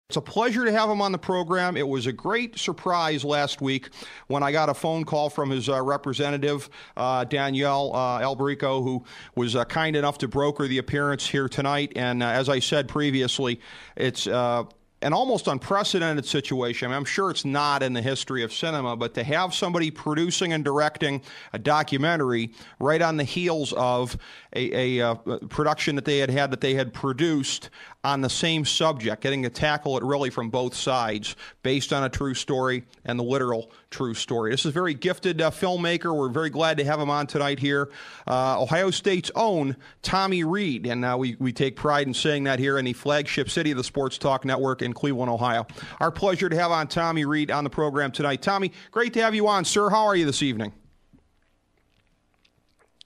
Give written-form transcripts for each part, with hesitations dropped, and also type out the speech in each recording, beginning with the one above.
It's a pleasure to have him on the program. It was a great surprise last week when I got a phone call from his representative, Danielle Alberico, who was kind enough to broker the appearance here tonight. And as I said previously, it's an almost unprecedented situation. I mean, I'm sure it's not in the history of cinema, but to have somebody producing and directing a documentary right on the heels of a production that they had produced on the same subject, getting to tackle it really from both sides, based on a true story and the literal true story. This is a very gifted filmmaker. We're very glad to have him on tonight here. Ohio State's own Tommy Reid, and we take pride in saying that here in the flagship city of the Sports Talk Network in Cleveland, Ohio. Our pleasure to have on Tommy Reid on the program tonight. Tommy, great to have you on, sir. How are you this evening?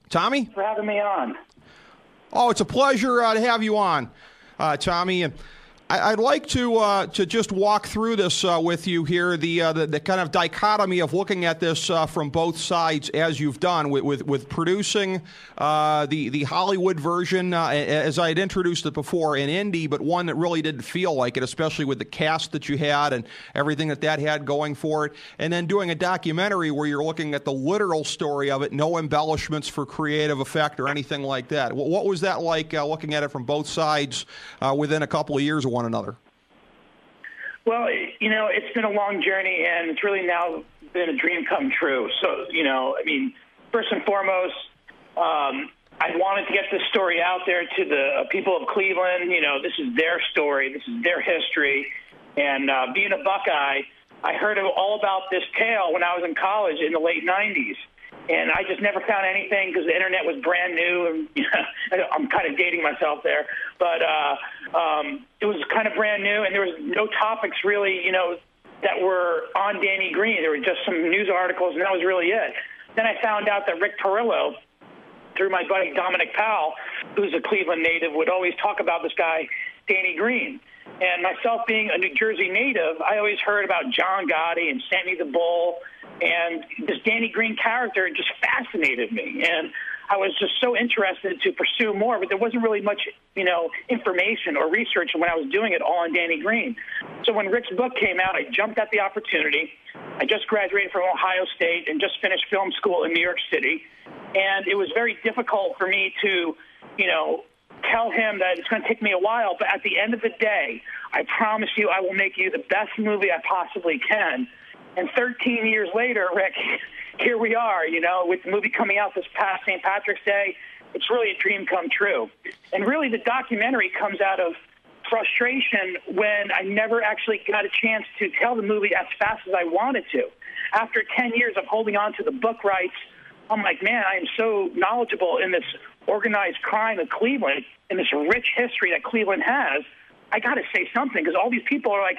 Tommy? Thanks for having me on. Oh, it's a pleasure to have you on, Tommy. And I'd like to just walk through this with you here, the kind of dichotomy of looking at this from both sides as you've done with producing the Hollywood version, as I had introduced it before, in indie, but one that really didn't feel like it, especially with the cast that you had and everything that had going for it, and then doing a documentary where you're looking at the literal story of it, no embellishments for creative effect or anything like that. What was that like looking at it from both sides within a couple of years of one another? Well, it's been a long journey, and it's really now been a dream come true. So, first and foremost, I wanted to get this story out there to the people of Cleveland. This is their story. This is their history. And being a Buckeye, I heard all about this tale when I was in college in the late 90s. And I just never found anything because the internet was brand new. And I'm kind of dating myself there, but it was kind of brand new, and there was no topics really, that were on Danny Greene. There were just some news articles, and that was really it. Then I found out that Rick Perillo, through my buddy Dominic Powell, who's a Cleveland native, would always talk about this guy, Danny Greene. And myself being a New Jersey native, I always heard about John Gotti and Sammy the Bull, and this Danny Greene character just fascinated me. And I was just so interested to pursue more, but there wasn't really much, information or research when I was doing it all on Danny Greene. So when Rick's book came out, I jumped at the opportunity. I just graduated from Ohio State and just finished film school in New York City. And it was very difficult for me to, tell him that it's going to take me a while, but at the end of the day, I promise you I will make you the best movie I possibly can. And 13 years later, Rick, here we are, with the movie coming out this past St. Patrick's Day. It's really a dream come true. And really the documentary comes out of frustration when I never actually got a chance to tell the movie as fast as I wanted to. After 10 years of holding on to the book rights, I'm like, man, I am so knowledgeable in this organized crime of Cleveland and this rich history that Cleveland has. I got to say something because all these people are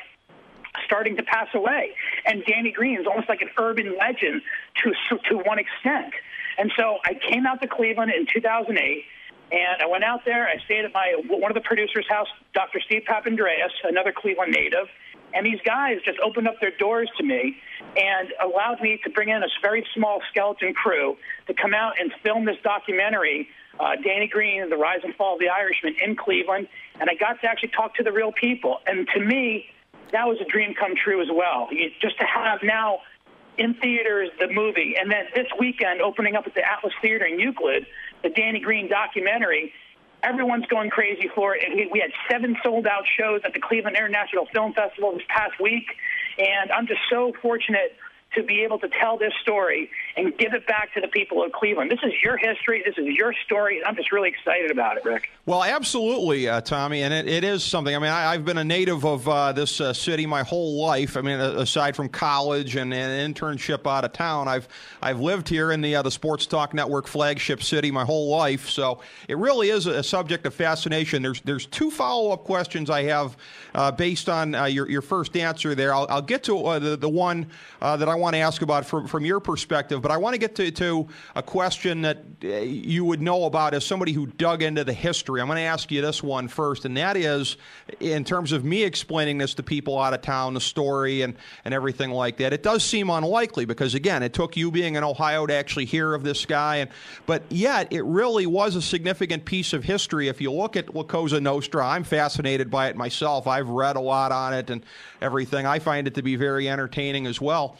starting to pass away. And Danny Greene is almost like an urban legend to one extent. And so I came out to Cleveland in 2008, and I went out there. I stayed at one of the producers' house, Dr. Steve Papandreou, another Cleveland native. And these guys just opened up their doors to me and allowed me to bring in a very small skeleton crew to come out and film this documentary, Danny Greene, The Rise and Fall of the Irishman, in Cleveland. And I got to actually talk to the real people. And to me, that was a dream come true as well. Just to have now in theaters the movie, and then this weekend opening up at the Atlas Theater in Euclid, the Danny Greene documentary. Everyone's going crazy for it. And we had 7 sold-out shows at the Cleveland International Film Festival this past week. And I'm just so fortunate to be able to tell this story and give it back to the people of Cleveland. This is your history. This is your story. I'm just really excited about it, Rick. Well, absolutely, Tommy, and it is something. I mean, I've been a native of this city my whole life. I mean, aside from college and an internship out of town, I've lived here in the Sports Talk Network flagship city my whole life. So it really is a subject of fascination. There's 2 follow-up questions I have based on your first answer there. I'll get to the one that I want to ask about from your perspective, but I want to get to a question that you would know about as somebody who dug into the history. I'm going to ask you this one first, and that is, in terms of me explaining this to people out of town, the story and everything like that, it does seem unlikely because, again, it took you being in Ohio to actually hear of this guy, but yet it really was a significant piece of history. If you look at La Cosa Nostra, I'm fascinated by it myself. I've read a lot on it and everything. I find it to be very entertaining as well.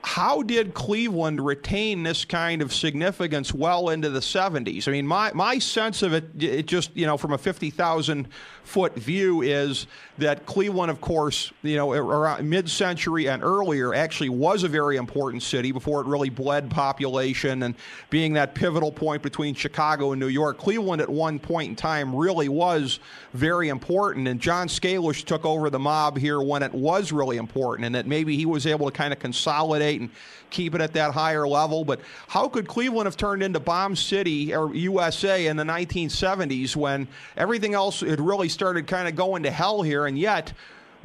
How did Cleveland retain this kind of significance well into the 70s? I mean, my sense of it just, from a 50,000-foot view is that Cleveland, of course, around mid-century and earlier actually was a very important city before it really bled population and being that pivotal point between Chicago and New York. Cleveland at one point in time really was very important, and John Scalish took over the mob here when it was really important, and that maybe he was able to kind of consolidate and keep it at that higher level. But how could Cleveland have turned into Bomb City or USA in the 1970s when everything else had really started kind of going to hell here, and yet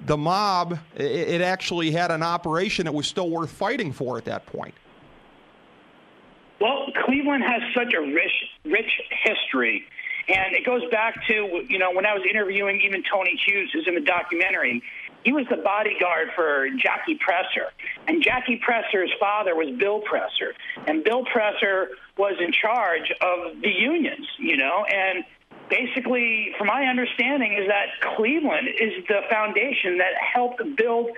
the mob, it actually had an operation that was still worth fighting for at that point? Well, Cleveland has such a rich history, and it goes back to, when I was interviewing even Tony Hughes, who's in the documentary. He was the bodyguard for Jackie Presser, and Jackie Presser's father was Bill Presser, and Bill Presser was in charge of the unions, and basically, from my understanding, is that Cleveland is the foundation that helped build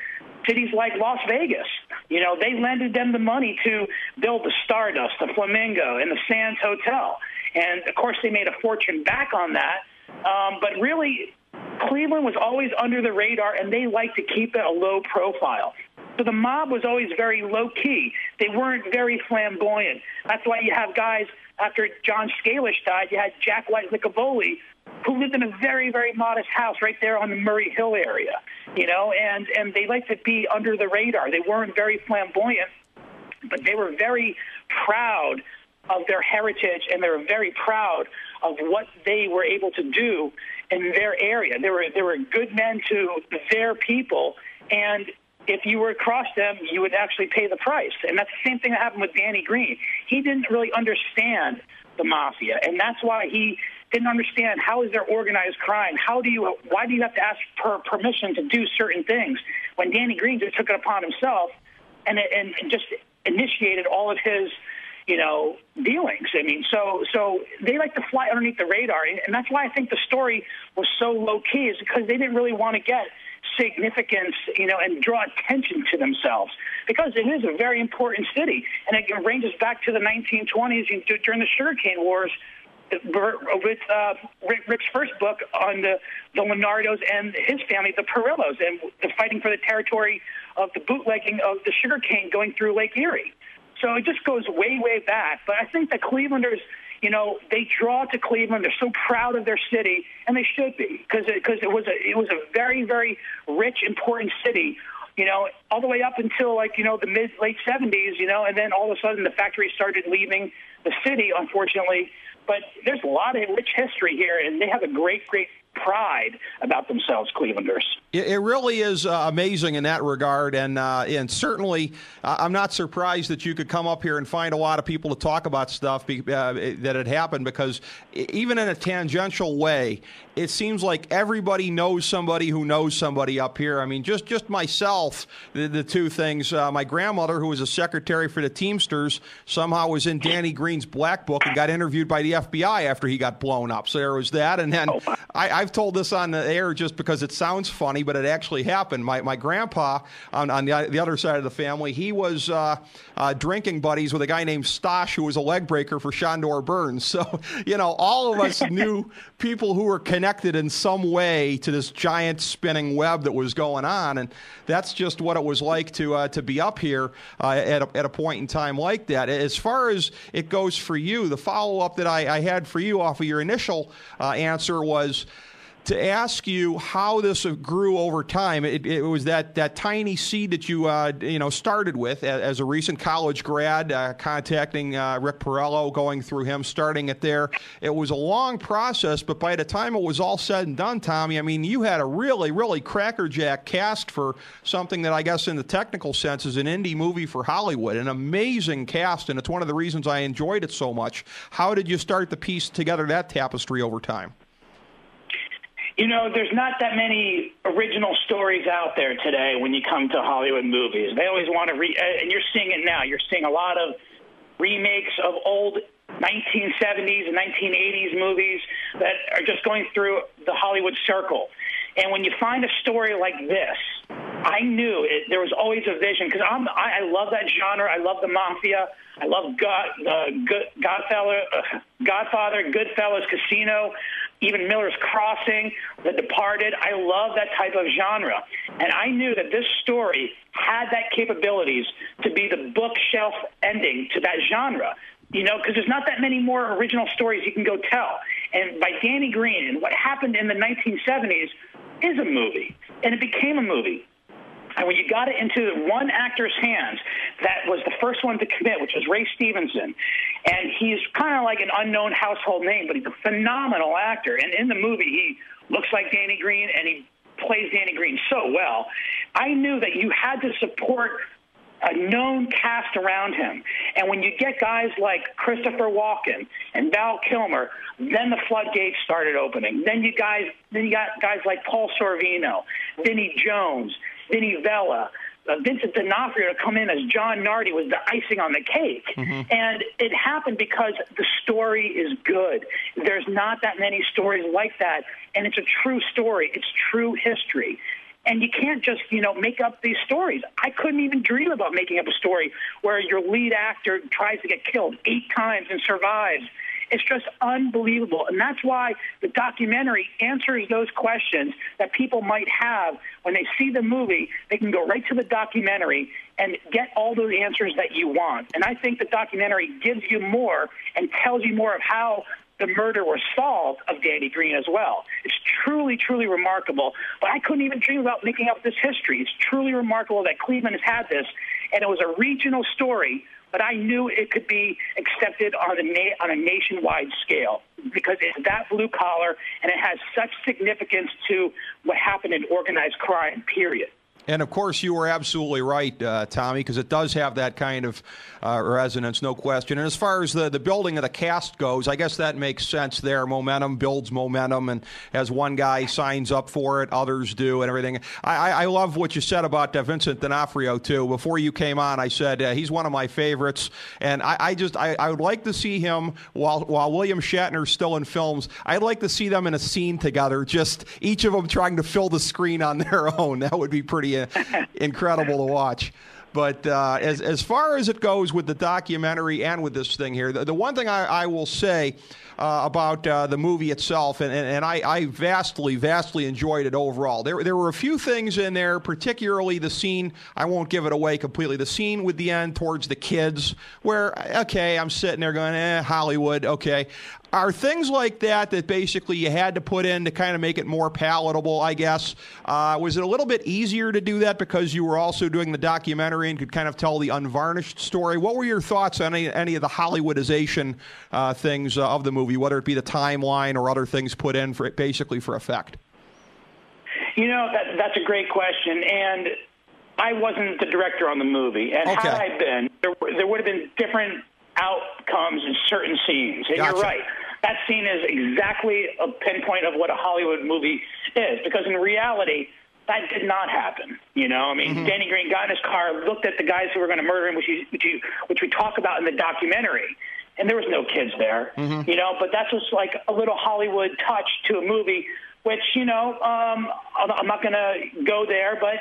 cities like Las Vegas. They lended them the money to build the Stardust, the Flamingo, and the Sands Hotel, and of course they made a fortune back on that, but really, Cleveland was always under the radar, and they liked to keep it a low profile. So the mob was always very low-key. They weren't very flamboyant. That's why you have guys, after John Scalish died, you had Jack White Licavoli, who lived in a very, very modest house right there on the Murray Hill area, and they liked to be under the radar. They weren't very flamboyant, but they were very proud of their heritage, and they were very proud of what they were able to do in their area. They were good men to their people, and if you were across them, you would actually pay the price. And that's the same thing that happened with Danny Greene. He didn't really understand the mafia, and that's why he didn't understand how is there organized crime. Why do you have to ask permission to do certain things? When Danny Greene just took it upon himself and just initiated all of his dealings. I mean, so they like to fly underneath the radar, and that's why I think the story was so low-key, is because they didn't really want to get significance, and draw attention to themselves, because it is a very important city, and it ranges back to the 1920s during the sugarcane wars with Rick's first book on the Leonardos and his family, the Perillos, and the fighting for the territory of the bootlegging of the sugarcane going through Lake Erie. So it just goes way, way back. But I think the Clevelanders, they draw to Cleveland. They're so proud of their city, and they should be, because it was a very, very rich, important city, all the way up until the late 70s, and then all of a sudden the factories started leaving the city, unfortunately. But there's a lot of rich history here, and they have a great, great pride about themselves, Clevelanders. It really is amazing in that regard, and certainly I'm not surprised that you could come up here and find a lot of people to talk about stuff that had happened, because even in a tangential way, it seems like everybody knows somebody who knows somebody up here. I mean, just myself, the two things. My grandmother, who was a secretary for the Teamsters, somehow was in Danny Greene's Black Book and got interviewed by the FBI after he got blown up. So there was that, and then I've told this on the air just because it sounds funny, but it actually happened. My grandpa, on the other side of the family, he was drinking buddies with a guy named Stosh, who was a leg breaker for Shondor Burns. So, all of us knew people who were connected in some way to this giant spinning web that was going on, and that's just what it was like to be up here at a point in time like that. As far as it goes for you, the follow-up that I had for you off of your initial answer was, to ask you how this grew over time. It was that tiny seed that you started with as a recent college grad, contacting Rick Porello, going through him, starting it there. It was a long process, but by the time it was all said and done, Tommy, I mean, you had a really, really crackerjack cast for something that I guess in the technical sense is an indie movie for Hollywood. An amazing cast, and it's one of the reasons I enjoyed it so much. How did you start to piece together that tapestry over time? You know, there's not that many original stories out there today when you come to Hollywood movies. They always want to and you're seeing it now. You're seeing a lot of remakes of old 1970s and 1980s movies that are just going through the Hollywood circle. And when you find a story like this, I knew there was always a vision, because I love that genre. I love the mafia. I love Godfather, Goodfellas, Casino, even Miller's Crossing, The Departed. I love that type of genre. And I knew that this story had that capabilities to be the bookshelf ending to that genre. You know, because there's not that many more original stories you can go tell. And by Danny Greene, and what happened in the 1970s is a movie, and it became a movie. And when you got it into one actor's hands, that was the first one to commit, which was Ray Stevenson. And he's kind of like an unknown household name, but he's a phenomenal actor. And in the movie, he looks like Danny Greene, and he plays Danny Greene so well. I knew that you had to support a known cast around him. And when you get guys like Christopher Walken and Val Kilmer, then the floodgates started opening. Then you got guys like Paul Sorvino, Vinnie Jones, Vinnie Vella, Vincent D'Onofrio to come in as John Nardi was the icing on the cake. Mm-hmm. And it happened because the story is good. There's not that many stories like that, and it's a true story. It's true history. And you can't just, make up these stories. I couldn't even dream about making up a story where your lead actor tries to get killed 8 times and survives. It's just unbelievable. And that's why the documentary answers those questions that people might have when they see the movie. They can go right to the documentary and get all those answers that you want. And I think the documentary gives you more and tells you more of how the murder was solved of Danny Greene as well. It's truly, truly remarkable. But I couldn't even dream about making up this history. It's truly remarkable that Cleveland has had this, and it was a regional story, but I knew it could be accepted on a nationwide scale because it's that blue collar, and it has such significance to what happened in organized crime, period. And, of course, you were absolutely right, Tommy, because it does have that kind of resonance, no question. And as far as the building of the cast goes, I guess that makes sense there. Momentum builds momentum, and as one guy signs up for it, others do and everything. I love what you said about Vincent D'Onofrio, too. Before you came on, I said he's one of my favorites, and I would like to see him, while William Shatner's still in films, I'd like to see them in a scene together, just each of them trying to fill the screen on their own. That would be pretty incredible to watch. But as far as it goes with the documentary and with this thing here, the one thing I will say about the movie itself, and I vastly enjoyed it overall. There were a few things in there, particularly the scene, I won't give it away completely, the scene with the end towards the kids, where, okay, I'm sitting there going, Hollywood, okay. Are things like that basically you had to put in to kind of make it more palatable, I guess? Was it a little bit easier to do that because you were also doing the documentary and could kind of tell the unvarnished story? What were your thoughts on any of the Hollywoodization things of the movie, whether it be the timeline or other things put in basically for effect? That's a great question, and I wasn't the director on the movie. And okay. Had I been, there would have been different outcomes in certain scenes. And Gotcha. You're right. That scene is exactly a pinpoint of what a Hollywood movie is, because in reality, that did not happen. Mm-hmm. Danny Greene got in his car, looked at the guys who were going to murder him, which we talk about in the documentary, and there was no kids there. Mm-hmm. But that's just like a little Hollywood touch to a movie, which, I'm not going to go there, but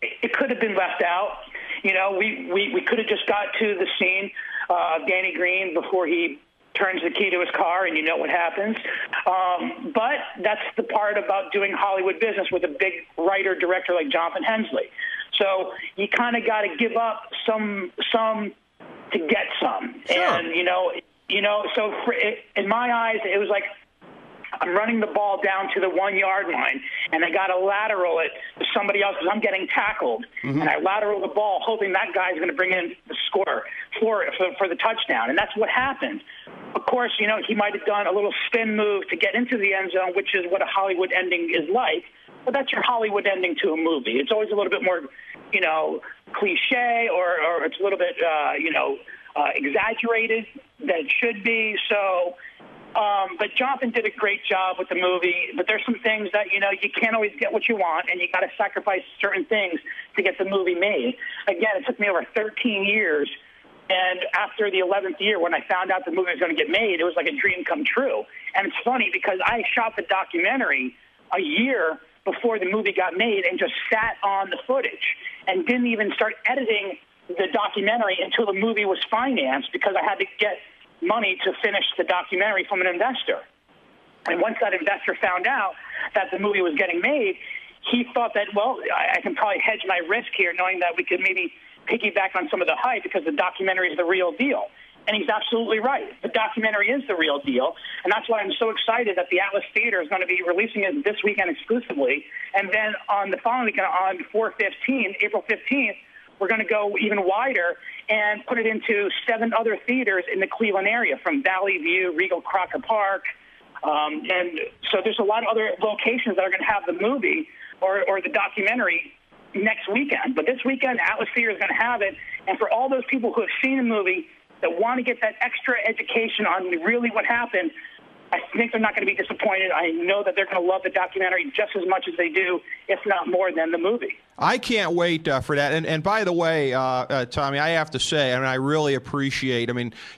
it could have been left out. We could have just got to the scene of Danny Greene before he turns the key to his car, and you know what happens. But that's the part about doing Hollywood business with a big writer-director like Jonathan Hensleigh. So you kind of got to give up some to get some. Sure. And, so in my eyes, it was like I'm running the ball down to the 1 yard line, and I got to lateral it to somebody else because I'm getting tackled. And I lateral the ball, hoping that guy's going to bring in the score for the touchdown. And that's what happened. Of course, you know, he might have done a little spin move to get into the end zone, which is what a Hollywood ending is like. But that's your Hollywood ending to a movie. It's always a little bit more, you know, cliche, or it's a little bit, exaggerated than it should be. So, but Jonathan did a great job with the movie. But there's some things that, you know, you can't always get what you want, and you got to sacrifice certain things to get the movie made. Again, it took me over 13 years. And after the 11th year, when I found out the movie was going to get made, it was like a dream come true. And it's funny because I shot the documentary a year before the movie got made and just sat on the footage and didn't even start editing the documentary until the movie was financed, because I had to get money to finish the documentary from an investor. And once that investor found out that the movie was getting made, he thought that, well, I can probably hedge my risk here, knowing that we could maybe piggyback on some of the hype because the documentary is the real deal. And he's absolutely right. The documentary is the real deal, and that's why I'm so excited that the Atlas Theater is going to be releasing it this weekend exclusively. And then on the following weekend, on April 15th, we're going to go even wider and put it into 7 other theaters in the Cleveland area, from Valley View, Regal Crocker Park. And so there's a lot of other locations that are going to have the movie or the documentary next weekend. But this weekend, Atlas Theater is going to have it. And for all those people who have seen the movie that want to get that extra education on really what happened, I think they're not going to be disappointed. I know that they're going to love the documentary just as much as they do, if not more, than the movie. I can't wait for that. And by the way, Tommy, I have to say, I mean, I really appreciate,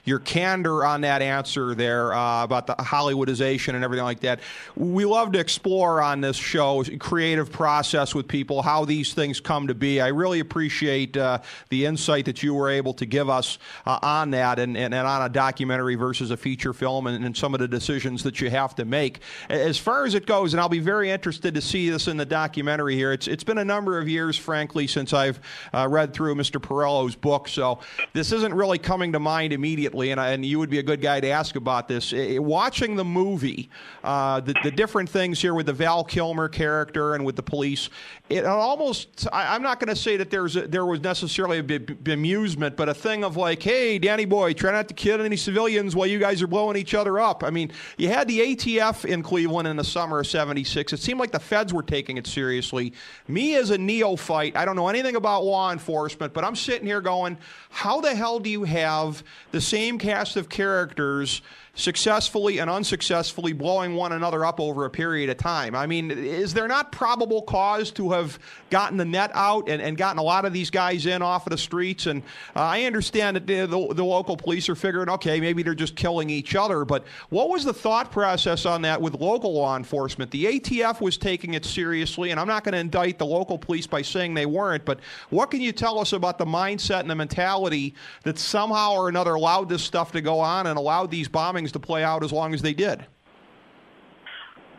your candor on that answer there about the Hollywoodization and everything like that. We love to explore on this show creative process with people, how these things come to be. I really appreciate the insight that you were able to give us on that and on a documentary versus a feature film and some of the decisions that you have to make. As far as it goes, and I'll be very interested to see this in the documentary here, it's been a number of years, frankly, since I've read through Mr. Perello's book, so this isn't really coming to mind immediately, and you would be a good guy to ask about this. Watching the movie, the different things here with the Val Kilmer character and with the police, it almost, I'm not going to say that there was necessarily a bemusement, but a thing of like, hey, Danny boy, try not to kill any civilians while you guys are blowing each other up. I mean, you had the ATF in Cleveland in the summer of '76. It seemed like the feds were taking it seriously. Me as a neophyte, I don't know anything about law enforcement, but I'm sitting here going, how the hell do you have the same cast of characters successfully and unsuccessfully blowing one another up over a period of time? I mean, is there not probable cause to have gotten the net out and gotten a lot of these guys in off of the streets? And I understand that the local police are figuring, okay, maybe they're just killing each other, but what was the thought process on that with local law enforcement? The ATF was taking it seriously, and I'm not going to indict the local police by saying they weren't, but what can you tell us about the mindset and the mentality that somehow or another allowed this stuff to go on and allowed these bombings to play out as long as they did?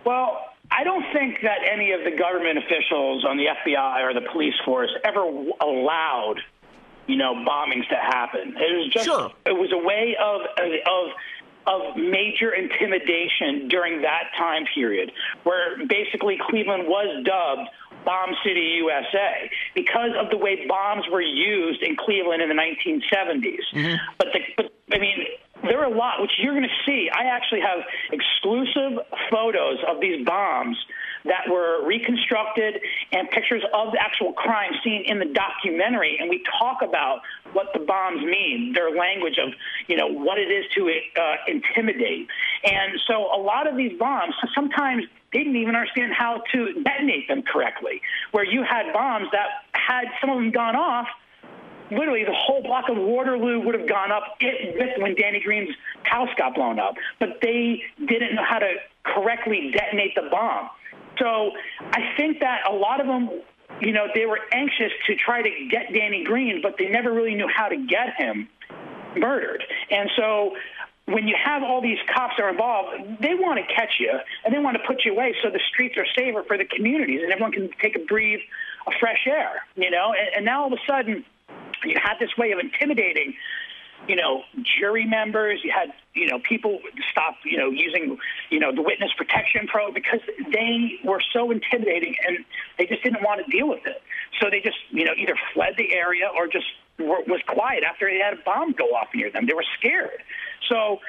Well, I don't think that any of the government officials on the FBI or the police force ever allowed, bombings to happen. It was just, sure. It was a way of major intimidation during that time period, where basically Cleveland was dubbed Bomb City, USA, because of the way bombs were used in Cleveland in the 1970s. Mm-hmm. But there are a lot, which you're going to see. I actually have exclusive photos of these bombs that were reconstructed and pictures of the actual crime scene in the documentary. And we talk about what the bombs mean, their language of, what it is to intimidate. And so a lot of these bombs, sometimes they didn't even understand how to detonate them correctly, where you had bombs that had some of them gone off, literally the whole block of Waterloo would have gone up when Danny Greene's house got blown up. But they didn't know how to correctly detonate the bomb. So I think that a lot of them, they were anxious to try to get Danny Greene, but they never really knew how to get him murdered. And so when you have all these cops that are involved, they want to catch you, and they want to put you away so the streets are safer for the communities and everyone can take a breathe of fresh air, And now all of a sudden, you had this way of intimidating, jury members. You had people stopped, using, the witness protection probe because they were so intimidating and they just didn't want to deal with it. So they just, either fled the area or just was quiet after they had a bomb go off near them. They were scared. So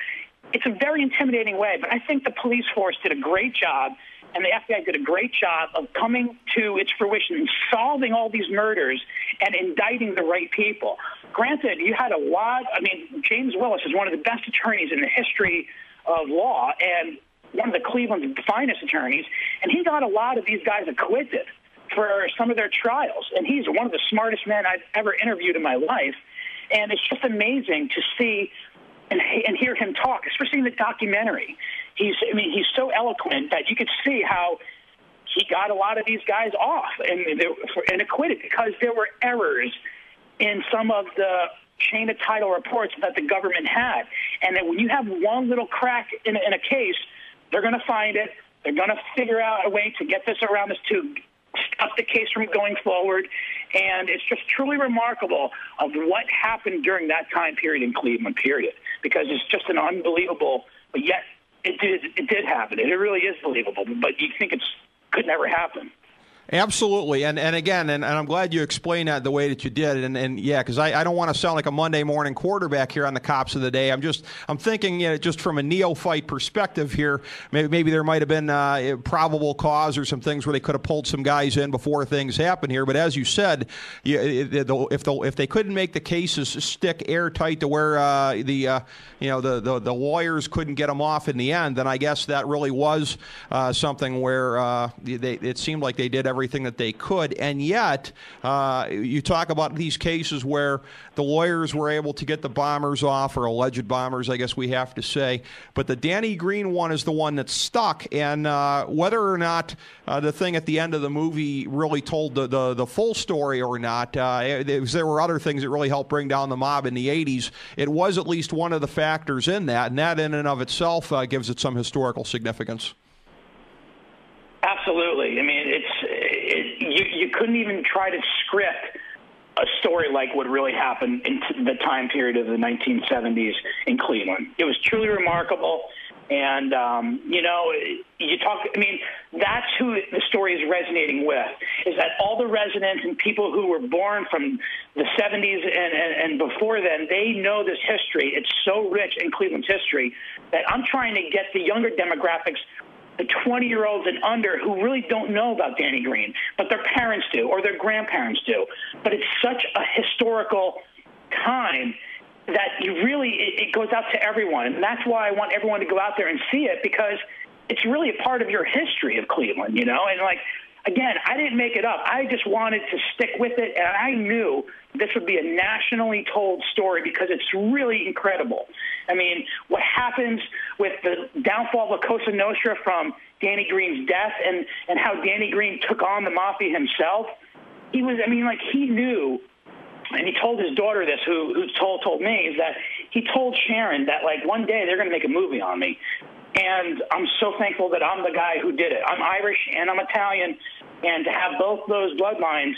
it's a very intimidating way. But I think the police force did a great job, and the FBI did a great job of coming to its fruition and solving all these murders and indicting the right people. Granted, you had a lot. James Willis is one of the best attorneys in the history of law and one of the Cleveland's finest attorneys, and he got a lot of these guys acquitted for some of their trials. And he's one of the smartest men I've ever interviewed in my life. And it's just amazing to see and hear him talk, especially in the documentary. He's so eloquent that you could see how he got a lot of these guys off and acquitted because there were errors in some of the chain of title reports that the government had. And that when you have one little crack in a case, they're going to find it. They're going to figure out a way to get this around this to stop the case from going forward. And it's just truly remarkable of what happened during that time period in Cleveland, period, because it's just an unbelievable, but yet it did happen. And it really is believable, but you think could never happen. Absolutely, and again, and I'm glad you explained that the way that you did, and yeah, because I don't want to sound like a Monday morning quarterback here on the Cops of the Day. I'm thinking, just from a neophyte perspective here, maybe there might have been a probable cause or some things where they could have pulled some guys in before things happened here. But as you said, if they couldn't make the cases stick airtight to where the lawyers couldn't get them off in the end, then I guess that really was something where it seemed like they did everything that they could. And yet, you talk about these cases where the lawyers were able to get the bombers off, or alleged bombers, I guess we have to say. But the Danny Greene one is the one that's stuck. And whether or not the thing at the end of the movie really told the full story or not, there were other things that really helped bring down the mob in the 80s. It was at least one of the factors in that, and that in and of itself gives it some historical significance. Absolutely. You couldn't even try to script a story like what really happened in the time period of the 1970s in Cleveland. It was truly remarkable. And, that's who the story is resonating with, is that all the residents and people who were born from the 70s and before then, they know this history. It's so rich in Cleveland's history that I'm trying to get the younger demographics, the 20-year-olds and under, who really don't know about Danny Greene, but their parents do or their grandparents do. But it's such a historical time that it goes out to everyone. And that's why I want everyone to go out there and see it, because it's really a part of your history of Cleveland, And again, I didn't make it up. I just wanted to stick with it, and I knew this would be a nationally told story because it's really incredible. What happens with the downfall of La Cosa Nostra from Danny Greene's death and how Danny Greene took on the mafia himself, he knew, and he told his daughter this, who told me, is that he told Sharon that, one day they're going to make a movie on me. And I'm so thankful that I'm the guy who did it. I'm Irish and I'm Italian, and to have both those bloodlines,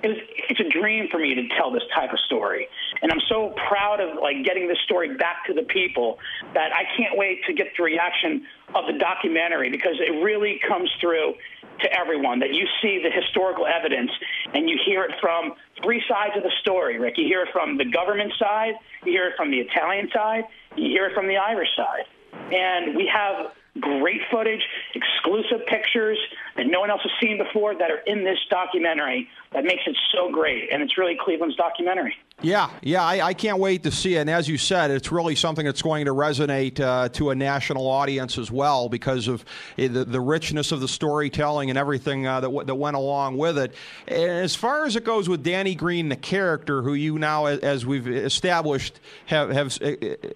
it's a dream for me to tell this type of story. And I'm so proud of getting this story back to the people that I can't wait to get the reaction of the documentary, because it really comes through to everyone, that you see the historical evidence and you hear it from three sides of the story, Rick. You hear it from the government side, you hear it from the Italian side, you hear it from the Irish side. And we have great footage, exclusive pictures that no one else has seen before that are in this documentary that makes it so great. And it's really Cleveland's documentary. Yeah, I can't wait to see it. And as you said, it's really something that's going to resonate to a national audience as well, because of the richness of the storytelling and everything that went along with it. And as far as it goes with Danny Greene, the character, who you now, as we've established, have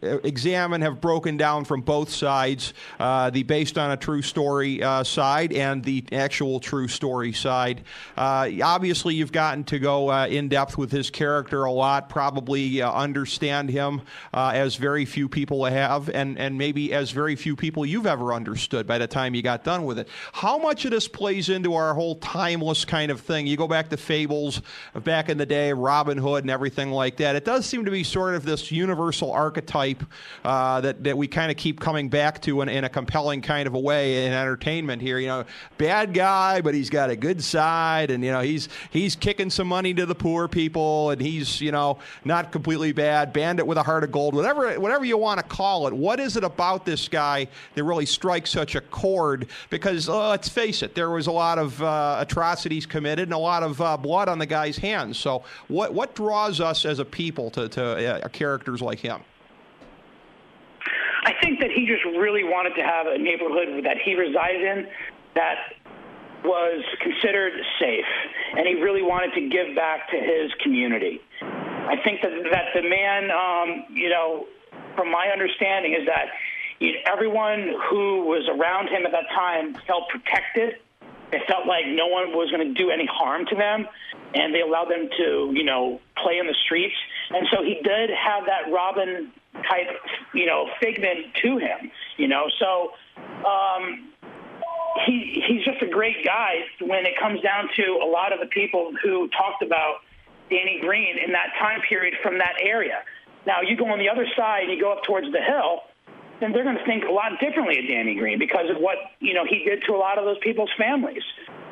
examined, have broken down from both sides, the based on a true story side and the actual true story side. Obviously, you've gotten to go in depth with his character a lot, probably understand him as very few people have, and maybe as very few people you've ever understood by the time you got done with it. How much of this plays into our whole timeless kind of thing? You go back to fables back in the day, Robin Hood and everything like that. It does seem to be sort of this universal archetype that we kind of keep coming back to in a compelling kind of a way in entertainment here. You know, bad guy, but he's got a good side, and, you know, he's kicking some money to the poor people, and he's, you know, not completely bad, bandit with a heart of gold, whatever you want to call it. What is it about this guy that really strikes such a chord? Because let's face it, there was a lot of atrocities committed and a lot of blood on the guy's hands. So what draws us as a people to characters like him? I think that he just really wanted to have a neighborhood that he resides in that was considered safe, and he really wanted to give back to his community. I think that the man, you know, from my understanding, is that everyone who was around him at that time felt protected. They felt like no one was going to do any harm to them, and they allowed them to, you know, play in the streets. And so he did have that Robin type, you know, figment to him, you know. So he's just a great guy when it comes down to a lot of the people who talked about Danny Greene in that time period from that area. Now, you go on the other side and you go up towards the hill, then they're going to think a lot differently of Danny Greene because of what, you know, he did to a lot of those people's families,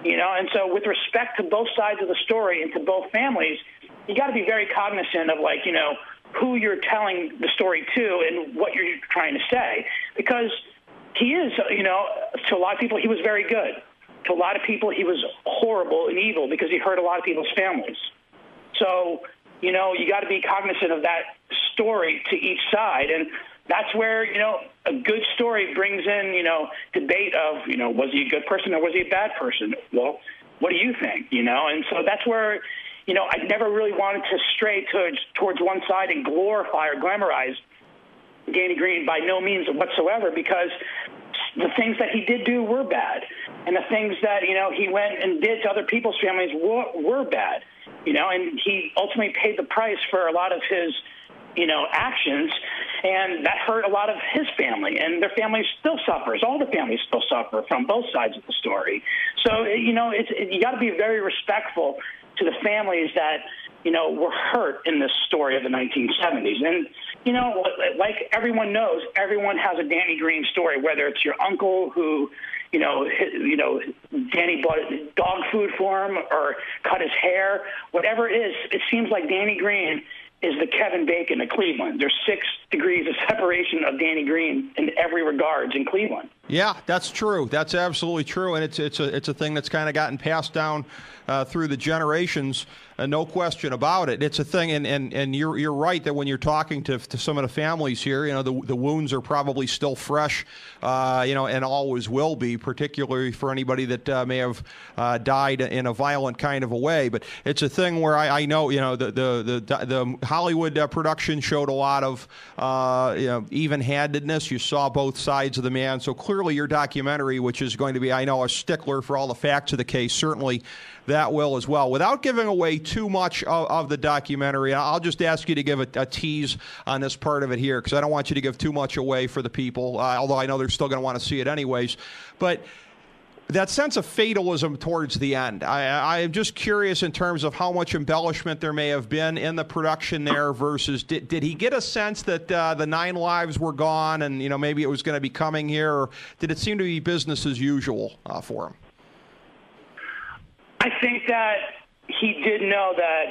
you know. And so with respect to both sides of the story and to both families, you got to be very cognizant of, like, you know, who you're telling the story to and what you're trying to say, because he is, you know, to a lot of people, he was very good. To a lot of people, he was horrible and evil because he hurt a lot of people's families. So, you know, you got to be cognizant of that story to each side. And that's where, you know, a good story brings in, you know, debate of, you know, was he a good person or was he a bad person? Well, what do you think, you know? And so that's where, you know, I never really wanted to stray towards one side and glorify or glamorize Danny Greene by no means whatsoever, because the things that he did do were bad. And the things that, you know, he went and did to other people's families were bad, you know, and he ultimately paid the price for a lot of his, you know, actions, and that hurt a lot of his family, and their family still suffers. All the families still suffer from both sides of the story. So, you know, you got to be very respectful to the families that, you know, were hurt in this story of the 1970s. And, you know, like everyone knows, everyone has a Danny Greene story, whether it's your uncle who, you know, Danny bought dog food for him or cut his hair, whatever it is. It seems like Danny Greene is the Kevin Bacon of Cleveland. There's 6 degrees of separation of Danny Greene in every regards in Cleveland. Yeah, that's true. That's absolutely true, and it's a thing that's kind of gotten passed down through the generations, no question about it. It's a thing, and you're right that when you're talking to some of the families here, you know, the wounds are probably still fresh, you know, and always will be, particularly for anybody that may have died in a violent kind of a way. But it's a thing where I know, you know, the Hollywood production showed a lot of you know, even-handedness. You saw both sides of the man. So clearly your documentary, which is going to be, I know, a stickler for all the facts of the case, certainly that will as well. Without giving away too much of the documentary, I'll just ask you to give a tease on this part of it here, because I don't want you to give too much away for the people, although I know they're still going to want to see it anyways. But that sense of fatalism towards the end, I am just curious in terms of how much embellishment there may have been in the production there versus did he get a sense that the 9 lives were gone and, you know, maybe it was going to be coming here, or did it seem to be business as usual for him? I think that he did know that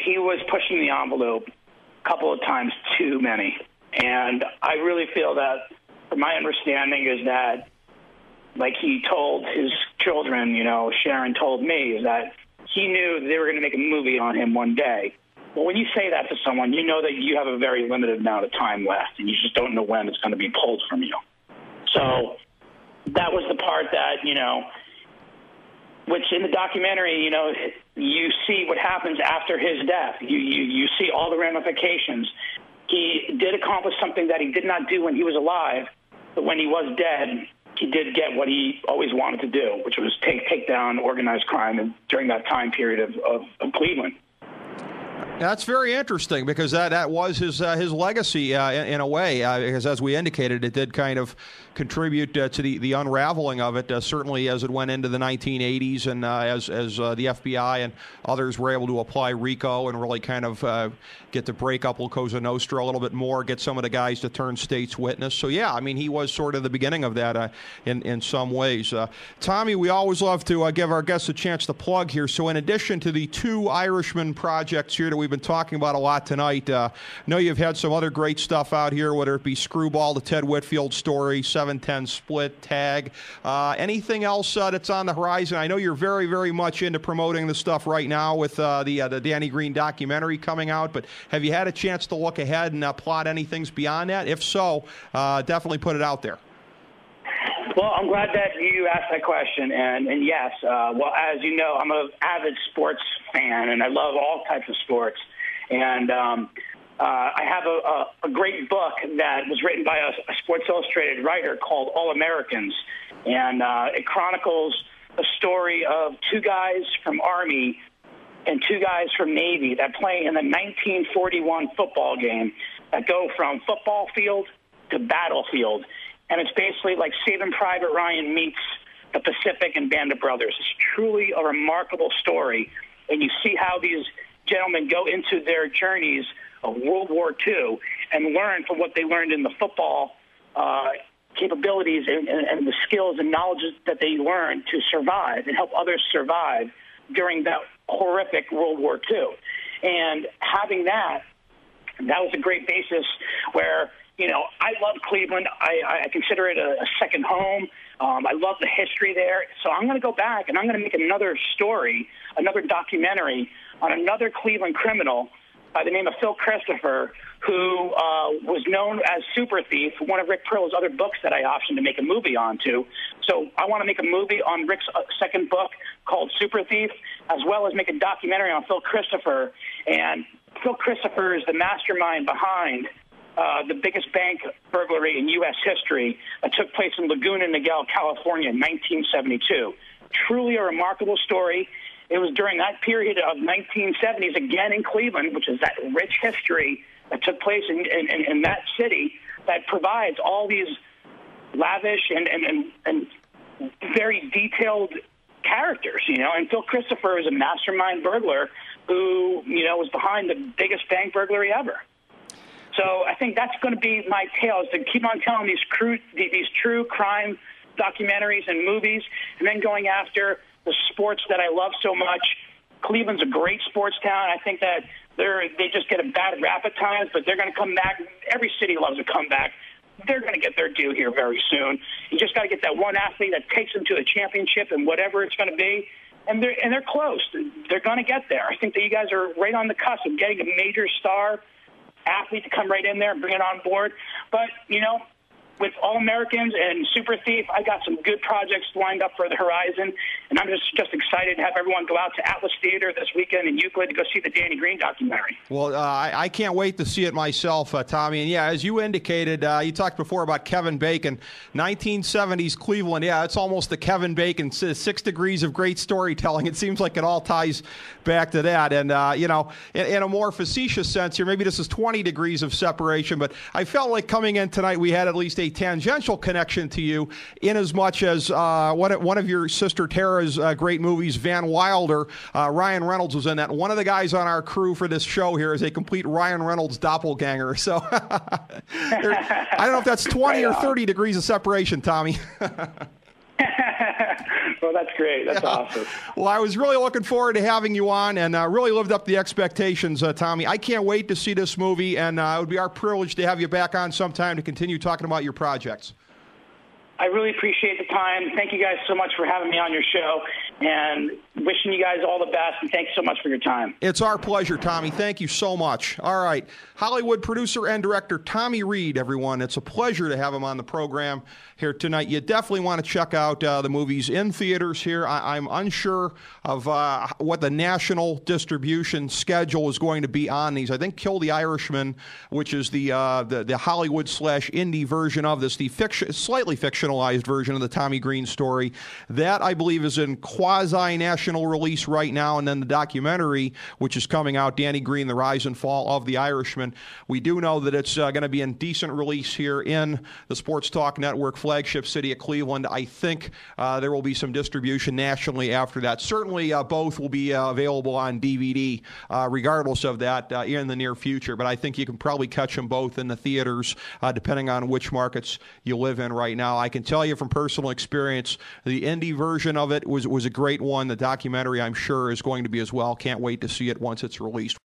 he was pushing the envelope a couple of times too many. And I really feel that, from my understanding, is that, like he told his children, you know, Sharon told me, is that he knew they were going to make a movie on him one day. Well, when you say that to someone, you know that you have a very limited amount of time left, and you just don't know when it's going to be pulled from you. So that was the part that, you know, which in the documentary, you know, you see what happens after his death. You see all the ramifications. He did accomplish something that he did not do when he was alive, but when he was dead, he did get what he always wanted to do, which was take down organized crime during that time period of Cleveland. That's very interesting because that was his legacy in a way. Because as we indicated, it did kind of contribute to the unraveling of it. Certainly, as it went into the 1980s, and as the FBI and others were able to apply RICO and really kind of get to break up La Cosa Nostra a little bit more, get some of the guys to turn state's witness. So yeah, I mean, he was sort of the beginning of that in some ways. Tommy, we always love to give our guests a chance to plug here. So in addition to the 2 Irishman projects here that we've been talking about a lot tonight, I know you've had some other great stuff out here, whether it be Screwball, the Ted Whitfield story, 710 Split, Tag. Anything else that's on the horizon? I know you're very, very much into promoting the stuff right now with the Danny Greene documentary coming out, but have you had a chance to look ahead and plot anything beyond that? If so, definitely put it out there. Well, I'm glad that you asked that question, and yes, well, as you know, I'm an avid sports fan, and I love all types of sports, and I have a great book that was written by a Sports Illustrated writer called All Americans, and it chronicles the story of 2 guys from Army and 2 guys from Navy that play in the 1941 football game that go from football field to battlefield. And it's basically like Saving Private Ryan meets the Pacific and Band of Brothers. It's truly a remarkable story. And you see how these gentlemen go into their journeys of World War II and learn from what they learned in the football capabilities and the skills and knowledge that they learned to survive and help others survive during that horrific World War II. And having that was a great basis where, you know, I love Cleveland. I consider it a second home. I love the history there. So I'm going to go back and I'm going to make another story, another documentary on another Cleveland criminal by the name of Phil Christopher, who was known as Super Thief, one of Rick Pearl's other books that I optioned to make a movie onto. So I want to make a movie on Rick's second book called Super Thief, as well as make a documentary on Phil Christopher. And Phil Christopher is the mastermind behind the biggest bank burglary in U.S. history that took place in Laguna Niguel, California in 1972. Truly a remarkable story. It was during that period of 1970s, again in Cleveland, which is that rich history that took place in that city, that provides all these lavish and very detailed characters, you know. And Phil Christopher is a mastermind burglar who, you know, was behind the biggest bank burglary ever. So I think that's going to be my tale, is to keep on telling these true crime documentaries and movies, and then going after the sports that I love so much. Cleveland's a great sports town. I think that they just get a bad rap at times, but they're going to come back. Every city loves a comeback. They're going to get their due here very soon. You just got to get that one athlete that takes them to a championship and whatever it's going to be. And they're close. They're going to get there. I think that you guys are right on the cusp of getting a major star athlete to come right in there and bring it on board. But, you know, with All-Americans and Super Thief, I got some good projects lined up for the horizon, and I'm just excited to have everyone go out to Atlas Theater this weekend in Euclid to go see the Danny Greene documentary. Well, I can't wait to see it myself, Tommy. And, yeah, as you indicated, you talked before about Kevin Bacon, 1970s Cleveland. Yeah, it's almost the Kevin Bacon 6 degrees of great storytelling. It seems like it all ties back to that. And, you know, in a more facetious sense here, maybe this is 20 degrees of separation, but I felt like coming in tonight we had at least a tangential connection to you, in as much as one of your sister Tara's great movies, Van Wilder, Ryan Reynolds was in that. One of the guys on our crew for this show here is a complete Ryan Reynolds doppelganger. So I don't know if that's 20 or 30 degrees of separation, Tommy. Well, that's great. That's awesome. Well, I was really looking forward to having you on, and really lived up to the expectations, Tommy. I can't wait to see this movie, and it would be our privilege to have you back on sometime to continue talking about your projects. I really appreciate the time. Thank you guys so much for having me on your show, and wishing you guys all the best, and thanks so much for your time. It's our pleasure, Tommy. Thank you so much. All right. Hollywood producer and director Tommy Reid, everyone. It's a pleasure to have him on the program here tonight. You definitely want to check out the movies in theaters here. I'm unsure of what the national distribution schedule is going to be on these. I think Kill the Irishman, which is the Hollywood/indie version of this, the slightly fictionalized version of the Tommy Greene story, that I believe is in quasi-national release right now, and then the documentary, which is coming out, Danny Greene, The Rise and Fall of the Irishman. We do know that it's going to be in decent release here in the Sports Talk Network flagship city of Cleveland. I think there will be some distribution nationally after that. Certainly both will be available on DVD regardless of that in the near future, but I think you can probably catch them both in the theaters depending on which markets you live in right now. I can tell you from personal experience, the indie version of it was a great one. The documentary, I'm sure, is going to be as well. Can't wait to see it once it's released.